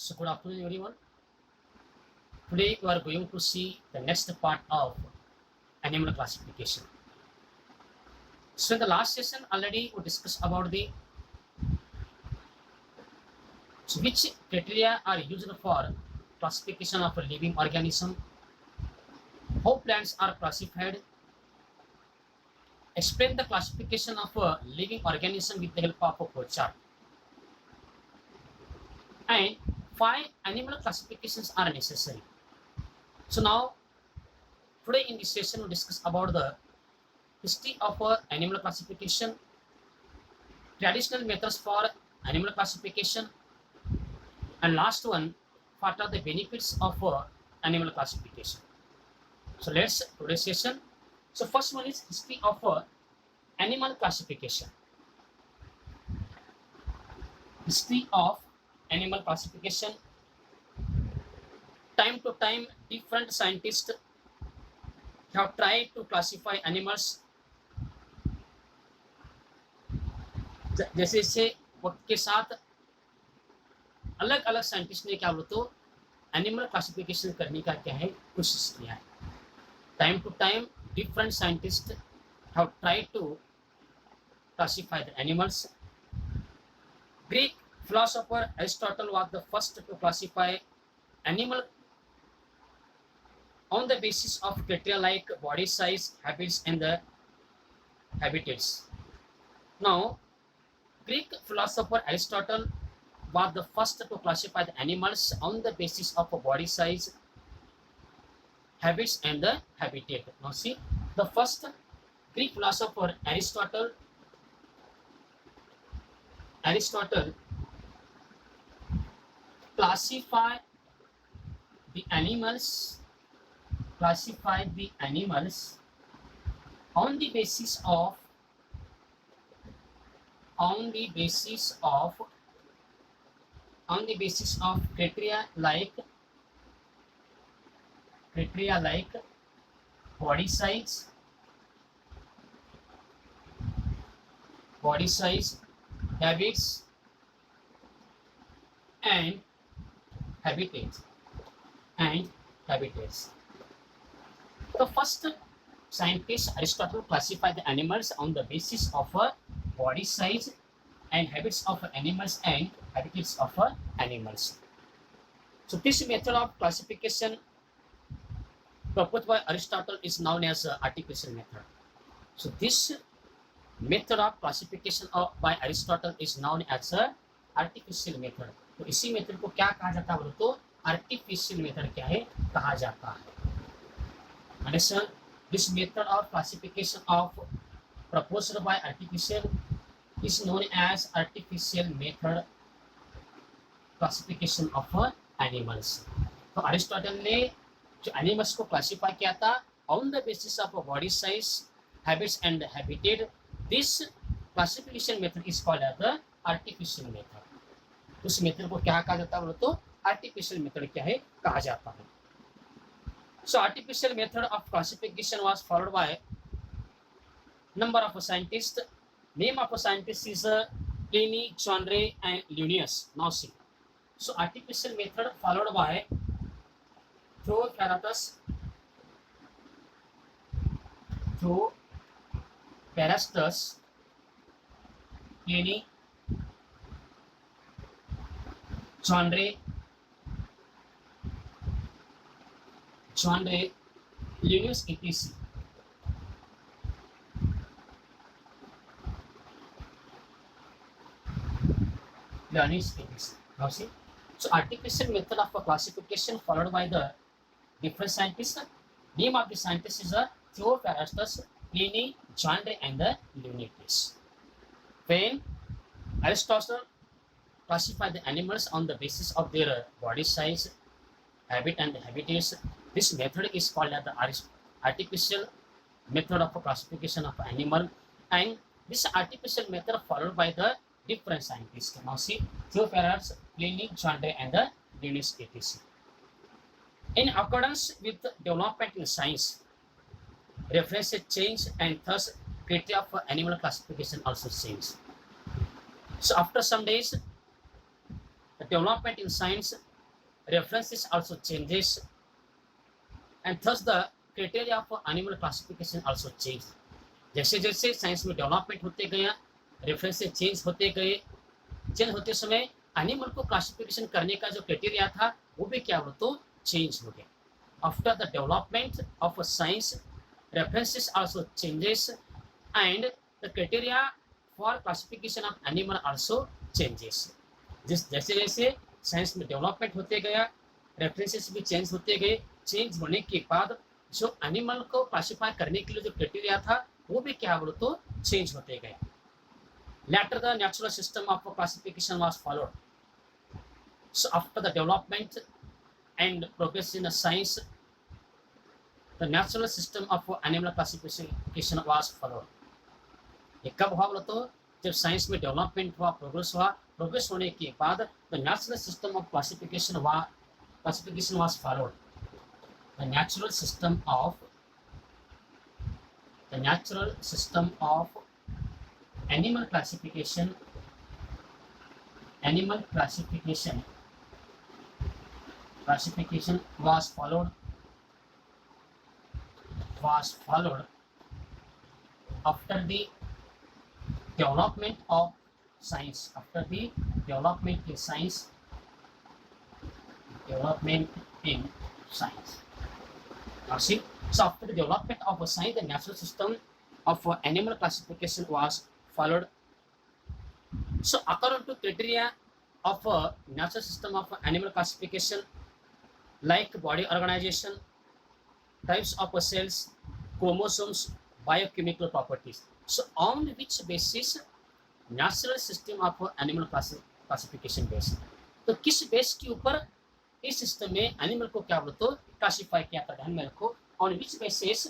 So good afternoon everyone. Today we are going to see the next part of animal classification. So in the last session already we discussed about the which criteria are used for classification of a living organism, how plants are classified, explain the classification of a living organism with the help of a flowchart, and why animal classifications are necessary. So now today in this session we discuss about the history of animal classification, traditional methods for animal classification, and last one, what are the benefits of animal classification. So let's today's session. So first one is history of animal classification. History of animal classification. Time to time, different scientists have tried to classify animals. जैसे जैसे वक्त के साथ अलग अलग scientist ने क्या बोलो तो एनिमल क्लासिफिकेशन करने का क्या है कोशिश किया है. Time to time different scientists have tried to classify the animals. Greek philosopher Aristotle was the first to classify animal on the basis of criteria like body size, habits, and the habitats. Now, Greek philosopher Aristotle was the first to classify the animals on the basis of body size, habits, and the habitat. Now see, the first Greek philosopher Aristotle classified the animals on the basis of criteria like body size, habits, and habitats. The first scientist Aristotle classified the animals on the basis of a body size and habits of animals and habitats of animals. So this method of classification proposed by Aristotle is known as artificial method. So this method of classification by Aristotle is known as artificial method. तो इसी method को क्या कहा जाता है बोलो तो artificial method क्या है कहा जाता है. Understand? This method of classification of proposed by artificial is known as artificial method classification of animals. तो अरिस्टोटल ने जो एनिमल्स को क्लासिफाई किया था on the basis of body size, habits and habitat, this classification method is called as the artificial method. उस method को क्या कहा जाता है बोलो तो आर्टिफिशियल मेथड क्या है कहा जाता है. So artificial method of classification was followed by number of scientist. Name of scientist is Pliny, John Ray and Linnaeus. Now see, so artificial method followed by Theophrastus, Pliny, Genre, Linnaeus, etc. Now see, so artificial method of classification followed by the different scientists. Name of the scientists is Theophrastus, Pliny, Genre, and the Linnaeus. When Aristotle classified the animals on the basis of their body size, habit, and habitats, this method is called as the artificial method of classification of animal, and this artificial method followed by the different scientists. Now see, Theophrastus, Pliny, Genre, and the Linnaeus, etc. In accordance with development in science, references change, and thus criteria for animal classification also change. So after some days, the development in science, references also changes, and thus the criteria for animal classification also change. जैसे जैसे science में development होते गया, references change होते गए, change होते समय animal को क्लासिफिकेशन करने का जो क्राइटेरिया था वो भी क्या हो तो चेंज हो गया. After the development of science, references also changes, and the criteria for classification of animal also changes. जिस जैसे जैसे साइंस में डेवलपमेंट होते गया, रेफरेंसेस भी चेंज होते गए, चेंज होने के बाद जो एनिमल को क्लासिफाई करने के लिए जो क्राइटेरिया था वो भी क्या बोलो तो चेंज होते गए. Later the natural system of classification was followed. So after the development and progress in the science, the natural system of animal classification was followed. ये कब हुआ बोलो तो जब साइंस में डेवलपमेंट हुआ, प्रोग्रेस होने के बाद the natural system of classification was followed. The natural system of animal classification was followed after the development of science. After the development in science, Now see, so after the development of science, the natural system of animal classification was followed. So according to criteria of natural system of animal classification, like body organization, types of cells, chromosomes, biochemical properties. So on which basis natural system of animal classification based? तो किस base के ऊपर इस system में animal को क्या बोलते classify किया था, ध्यान में रखो. On which basis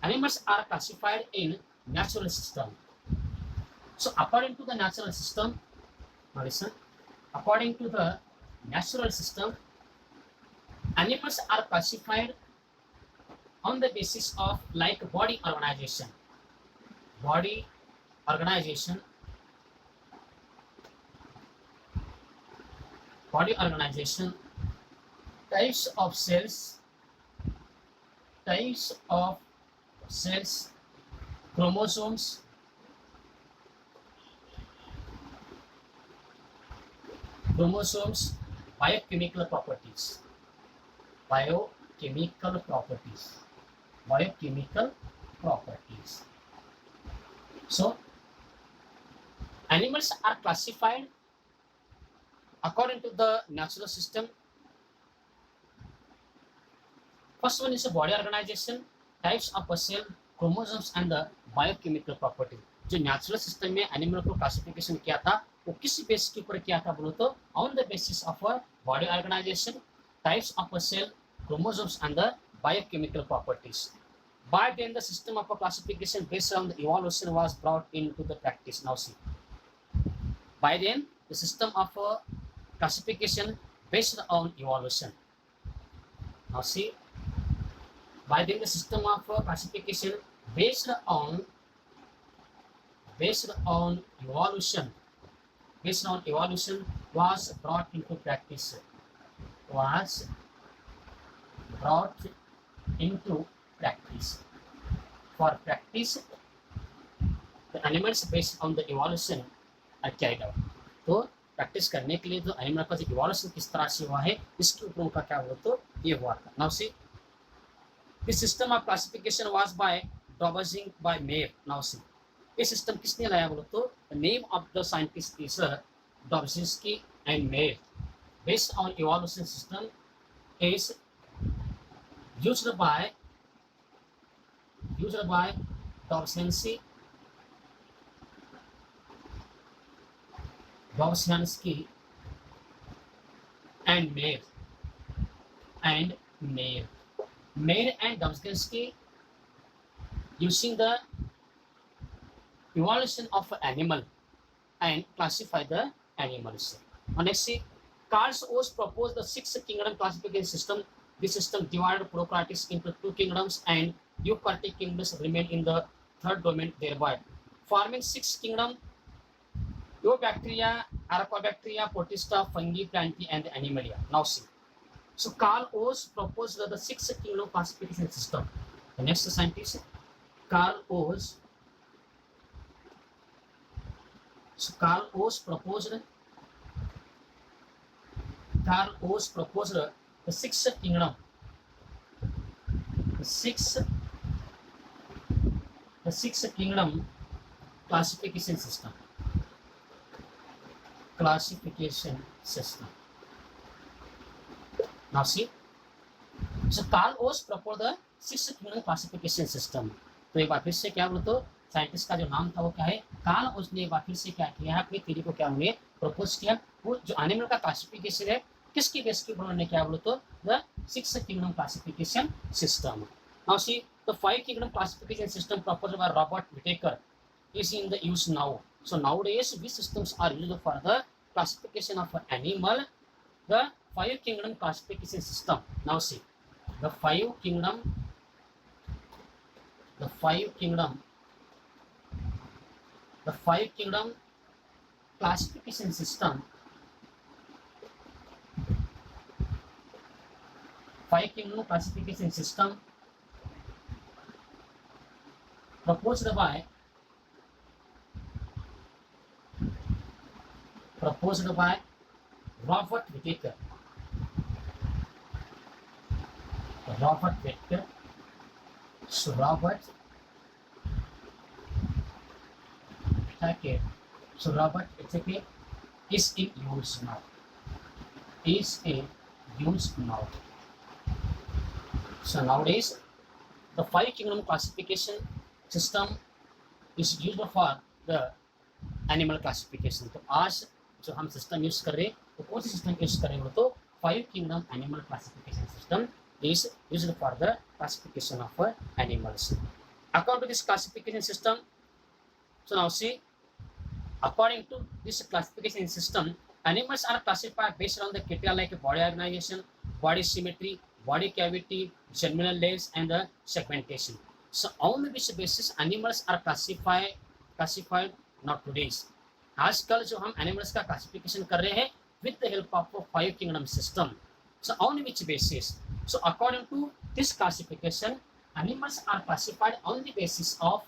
animals are classified in natural system. So according to the natural system, listen, according to the natural system, animals are classified on the basis of like body organization, types of cells, chromosomes, biochemical properties. So animals are classified according to the natural system. First one is a body organization, types of a cell, chromosomes and the biochemical properties. जो natural system में animal को classification किया था वो किस base के ऊपर किया था बोलो तो on the basis of body organization, types of cell, chromosomes and the biochemical properties. By then the system of classification based on the evolution was brought into the practice. Now see, by then the system of classification based on evolution. Now see, by then the system of classification based on evolution was brought into practice. For practice, the animals based on the evolution are carried out. तो practice करने के लिए जो animal का जो evolution किस तरह से हुआ है इसके ऊपर उनका क्या हुआ तो ये हुआ था. Now see, this system of classification was by Dobzhansky by Mayr. Now see, ये सिस्टम किसने लाया बोलो तो the name of the scientist is Dobzhansky and Mayr. Based on evolution system is used by Dobzhansky and Mayer. Mayer and Dobzhansky using the evolution of an animal and classify the animals. Now next see, Carl Oates proposed the 6 kingdom classification system. This system divided prokaryotes into 2 kingdoms and eukaryotic kingdoms remain in the third domain, thereby forming 6 kingdom Bacteria, Arabacteria, Protista, Fungi, Plantae, and Animalia. Now see. So Carl Oz proposed the six kingdom classification system. The next scientist, Carl Oz. So Carl Oz proposed the six kingdom, the six kingdom classification system. Now see, so Carl Oz proposed the six kingdom classification system. तो एक बार फिर से क्या बोलो तो scientist का जो नाम था वो क्या है, कार्ल ओज ने एक बार फिर से क्या किया है, अपनी थ्योरी को क्या उन्होंने प्रपोज किया। वो जो एनिमल का क्लासिफिकेशन है किसकी बेस के ऊपर उन्होंने क्या बोलो तो the six kingdom classification system. Now see the five kingdom classification system proposed by Robert Whittaker is in the use now. So nowadays these systems are used for the classification of an animal. The five kingdom classification system. Now see the five kingdom classification system. Five kingdom classification system proposed by Robert Whittaker. So Robert Whittaker is in use now. So nowadays the five kingdom classification system is used for the animal classification. तो आज जो हम system use कर रहे हैं तो कौन सी system use कर रहे हैं तो five kingdom animal classification system is used for the classification of animals. According to this classification system, so now see, according to this classification system, animals are classified based on the criteria like body organization, body symmetry, body cavity, germinal layers, and the segmentation. So on which basis animals are classified nowadays. आजकल जो हम animals का classification कर रहे हैं with the help of a five kingdom system. So on which basis? So according to this classification, animals are classified on the basis of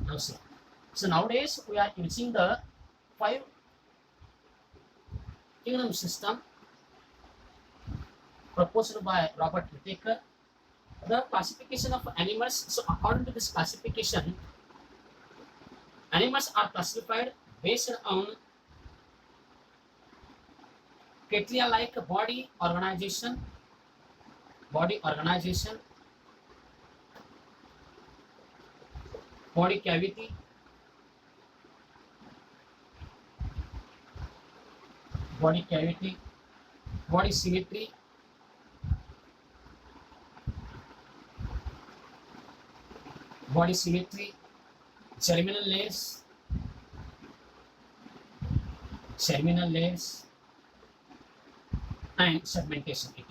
now see. So nowadays we are using the five kingdom system proposed by Robert Whittaker. The classification of animals. So according to this classification, animals are classified based on criteria like body organization, body cavity, body symmetry, germinal layers, and segmentation it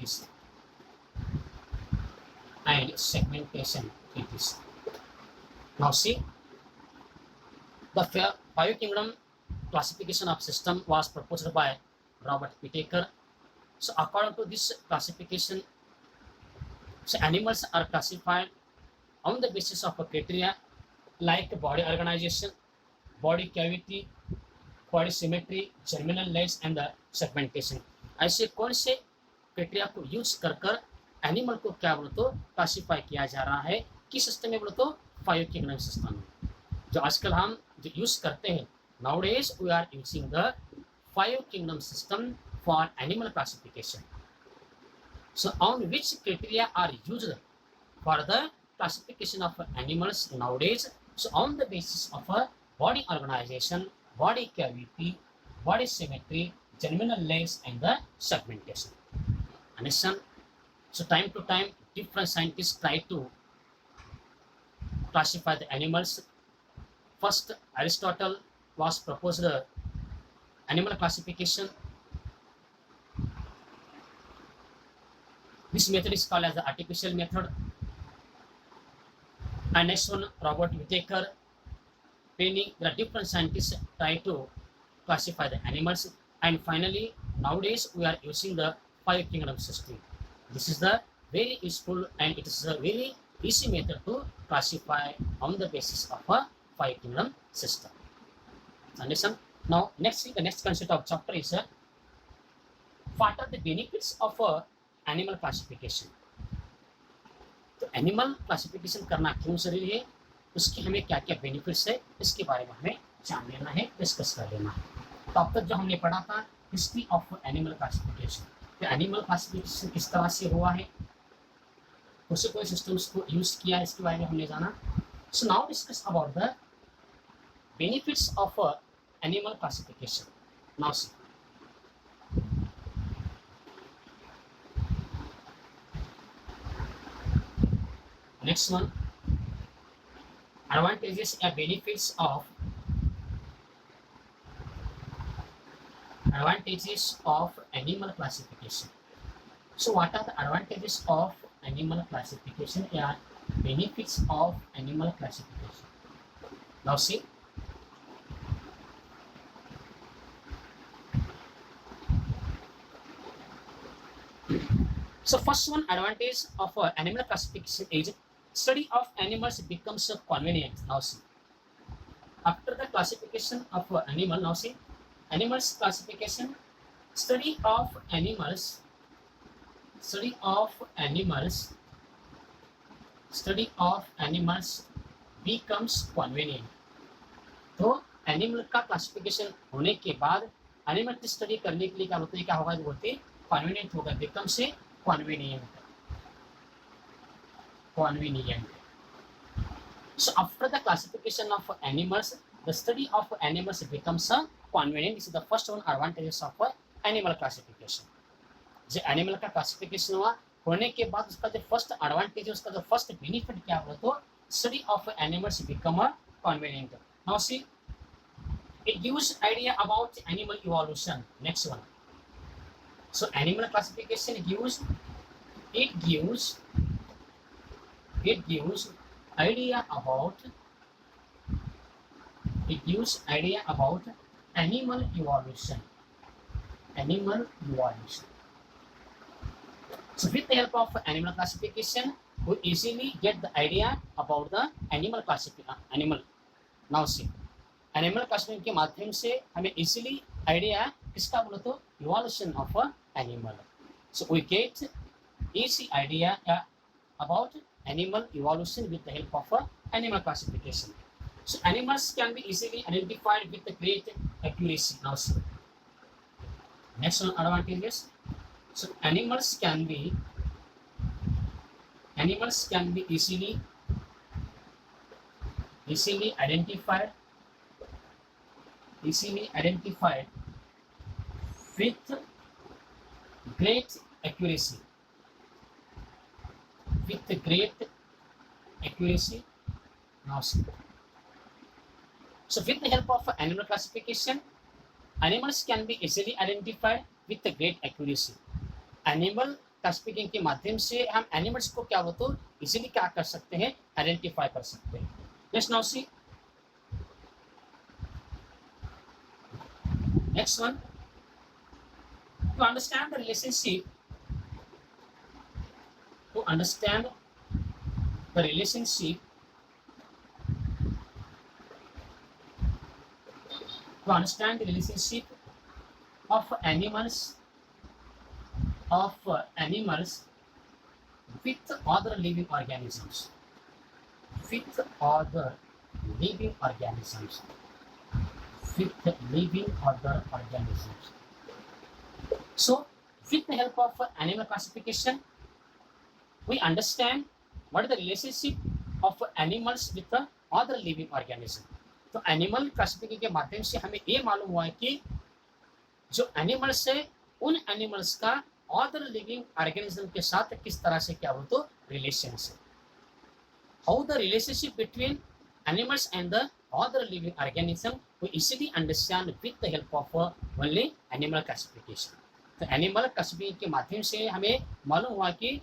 is. Now see, the five kingdom classification of system was proposed by Robert Whittaker. So according to this classification, so animals are classified on the basis of a criteria like body organization, body cavity, body symmetry, germinal layers, and the segmentation. ऐसे कौन से criteria को use कर animal को क्या बोलो तो classify किया जा रहा है, किस सिस्टम में बोलो तो फाइव किंगडम सिस्टम में जो आजकल हम जो यूज करते हैं. Nowadays we are using the five kingdom system for animal classification. So on which criteria are used for the classification of animals nowadays? So on the basis of a body organization, body cavity, body symmetry, germinal layers, and the segmentation. Understand? So time to time, different scientists try to classify the animals. First, Aristotle was proposed the animal classification. This method is called as the artificial method. And next one, Robert Whittaker, Penny. There are different scientists try to classify the animals. And finally, nowadays we are using the five kingdom system. This is the very useful and it is a very easy method to classify on the basis of a five kingdom system. Understand? Now, the next concept of chapter is what are the benefits of animal classification. तो animal classification करना क्यों जरूरी है, उसकी हमें क्या क्या benefits है, इसके बारे में हमें जान लेना है, डिस्कस कर लेना है। तो अब तक जो हमने पढ़ा था हिस्ट्री ऑफ एनिमल क्लासिफिकेशन, तो एनिमल क्लासिफिकेशन किस तरह से हुआ है, उसे कोई सिस्टम्स को यूज किया है, इसके बारे में हमने जाना। So now discuss about the benefits of animal classification. Now see next one, advantages and benefits of animal classification. So what are the advantages of animal classification and benefits of animal classification? Now see, so first one advantage of animal classification is study of animals becomes convenient. Now see, after the classification of animal, now see, animals classification, study of animals becomes convenient. तो animal का classification होने के बाद animal की study करने के लिए क्या होता है, क्या होगा, बोलते हैं कन्वीनियंट होगा, बिकम से convenient. So after the classification of animals, the study of animals becomes convenient. This is the first one advantages of animal classification. जो एनिमल का क्लासिफिकेशन हुआ होने के बाद उसका जो फर्स्ट एडवांटेज है, उसका जो फर्स्ट बेनिफिट क्या हुआ, तो study of animals become convenient. Now see, it gives idea about animal evolution. Next one. So animal classification gives idea about animal evolution. So with the help of animal classification, we easily get the idea about the animal animal. Now see, animal classification के माध्यम से हमें easily idea किसका बोलो तो evolution of animal. So we get easy idea about animal evolution with the help of animal classification. So animals can be easily identified with the great accuracy. Now see, next one advantages. So animals can be easily identified with great accuracy. Now see. So with the help of animal classification, animals can be easily identified with the great accuracy. Animal classification के माध्यम से हम animals को क्या हो तो easily क्या कर सकते हैं, आइडेंटिफाई कर सकते हैं. Next now see, next one, to understand the relationship of animals with other living organisms. So with the help of animal classification, we understand what is the relationship of animals with the other living organism. तो animal classification के माध्यम से हमें ये मालूम हुआ है कि जो एनिमल्स है उन एनिमल्स का अदर लिविंग ऑर्गेनिज्म के साथ किस तरह से क्या हो तो रिलेशन है. How the relationship between animals and the other living organism we easily understand with the help of only animal classification. तो एनिमल क्लासिफिकेशन के माध्यम से हमें मालूम हुआ कि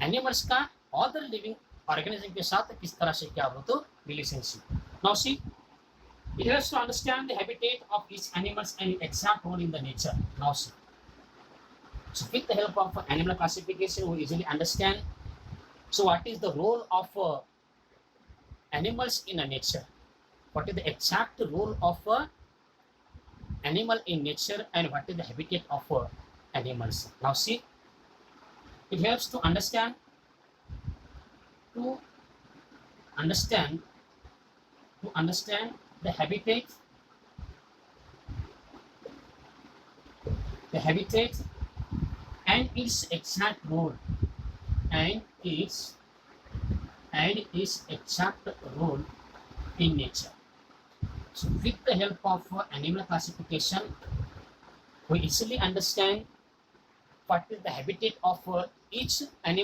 एनिमल्स का other living organism के साथ किस तरह से क्या हो तो relationship. Now see, It helps to understand the habitat of each animals and its exact role in the nature. Now, see. So with the help of animal classification, we easily understand. So what is the role of animals in a nature? What is the exact role of animal in nature and what is the habitat of animals? Now see, it helps to understand the habitat and its exact role and its exact role in nature. So with the help of animal classification, we easily understand what is the habitat of each animal